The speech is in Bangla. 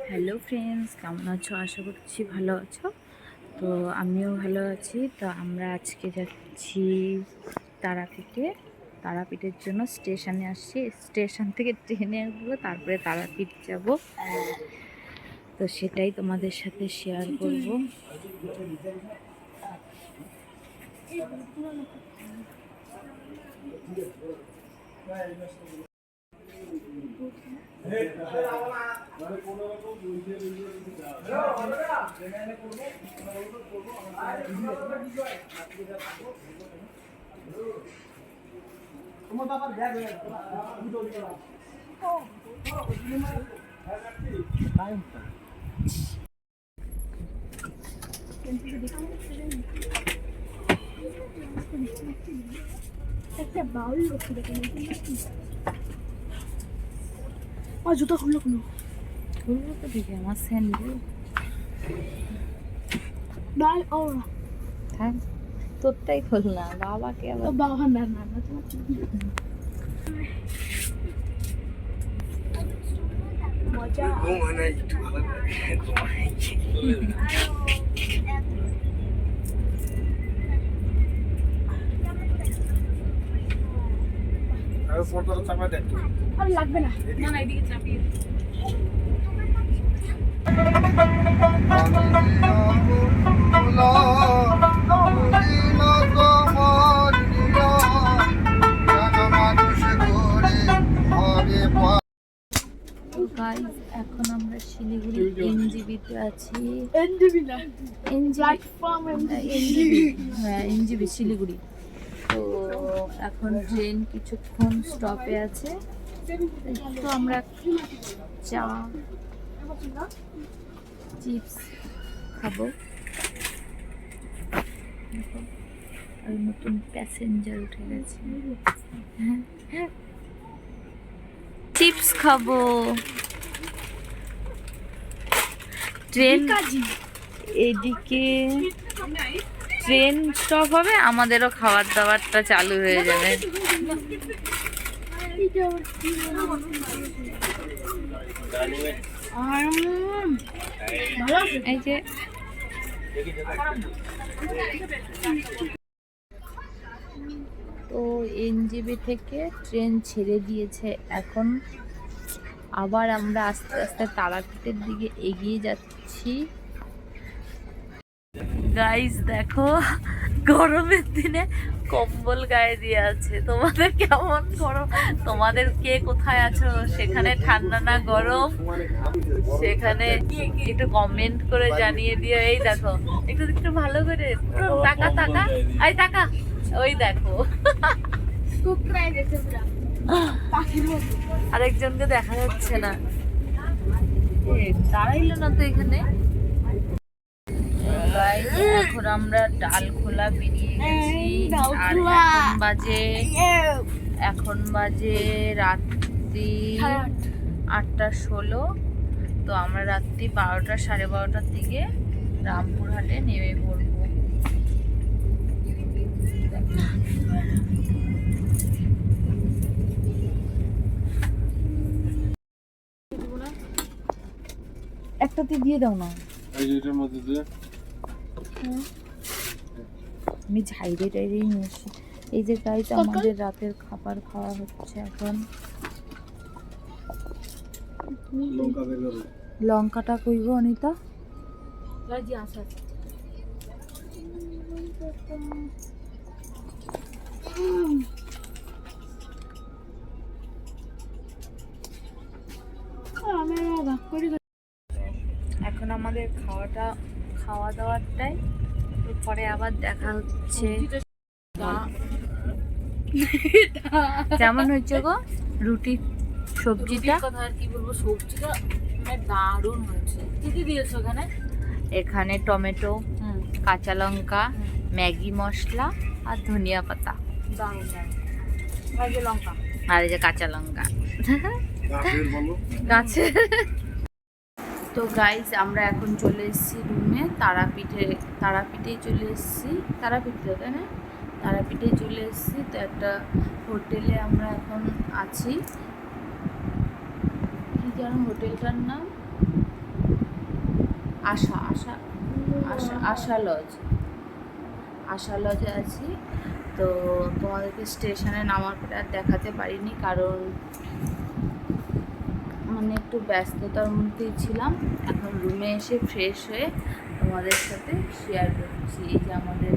হ্যালো ফ্রেন্ডস, কেমন আছো? আশা করছি ভালো আছো। তো আমিও ভালো আছি। তো আমরা আজকে যাচ্ছি তারাপীঠে। তারাপীঠের জন্য স্টেশনে আসছি। স্টেশন থেকে ট্রেনে উঠবো, তারপরে তারাপীঠ যাব। তো সেটাই তোমাদের সাথে শেয়ার করব। তোমার বাবার ব্যাগ হয়ে গেল। একটা বাউল লোক জুতো খুললো খুলবো তো দেখি আমার স্যান্ডেল বাল ও থাক, তোরটাই খুললাম, বাবাকে আবার বাবা না না না তোমার মজা মানে একটু ভালো আর ফটোটা চাপা দেন আর লাগবে না না না এদিকে চাপিয়ে এখন আমরা শিলিগুড়ি এনজিবিতে আছি। হ্যাঁ, এনজিবি শিলিগুড়ি। তো এখন ট্রেন কিছুক্ষণ স্টপে আছে। তো আমরা চা চিপস খাবো। আর নতুন প্যাসেঞ্জার উঠে গেছে। হ্যাঁ, চিপস খাবো। ট্রেন এদিকে ট্রেন স্টপ হবে, আমাদেরও খাবার দাবারটা চালু হয়ে যাবে। এই যে তো এনজিবি থেকে ট্রেন ছেড়ে দিয়েছে। এখন আবার আমরা আস্তে আস্তে তারাপীঠের দিকে এগিয়ে যাচ্ছি। গাইস দেখো, গরমের দিনে কম্বল গায়ে দিয়ে আছে। তোমাদের কেমন গরম? তোমাদের কে কোথায় আছো, সেখানে ঠান্ডা না গরম, সেখানে একটু কমেন্ট করে জানিয়ে দিও। এই দেখো, একটু একটু ভালো করে টাকা টাকা, এই টাকা, ওই দেখো আরেকজনকে দেখা যাচ্ছে না, দাঁড়াইলো না তো এখানে। এখন আমরা ডালখোলা বেরিয়ে গেছি। আর এখন বাজে রাত্রি 8:16। তো আমরা রাত্রি 12টা 12:30টার দিকে রামপুরহাটে নেমে পড়বো। একটাতে দিয়ে দাও না, আমি ঝাইরে টাইরেই নিয়েছি। এই যে গাইস, আমাদের রাতের খাবার খাওয়া হচ্ছে এখন। লঙ্কাটা কইব অনিতা? এখন আমাদের খাওয়া দাওয়ারটাই, পরে আবার দেখা হচ্ছে। কেমন হয়েছে গো রুটি সবজিটা? আর কি বলবো, সবজিটা দারুণ হয়েছে। কি কি দিয়েছো এখানে? এখানে টমেটো, কাঁচা লঙ্কা, ম্যাগি মশলা আর ধনিয়া পাতা, লঙ্কা, আর এই যে কাঁচা লঙ্কা গাছে। তো গাইজ, আমরা এখন চলে এসেছি রুমে। তারাপীঠেই চলে এসেছি। তারাপীঠে তাই না? তারাপীঠে চলে এসেছি। তো একটা হোটেলে আমরা এখন আছি। কি যেন হোটেলটার নাম? আশা আশা আশা আশা লজ, আশা লজে আছি। তো তোমাদেরকে স্টেশনে নামার পরে আর দেখাতে পারিনি, কারণ মানে একটু ব্যস্ততার মধ্যেই ছিলাম। এখন রুমে এসে ফ্রেশ হয়ে তোমাদের সাথে শেয়ার করছি এই যে আমাদের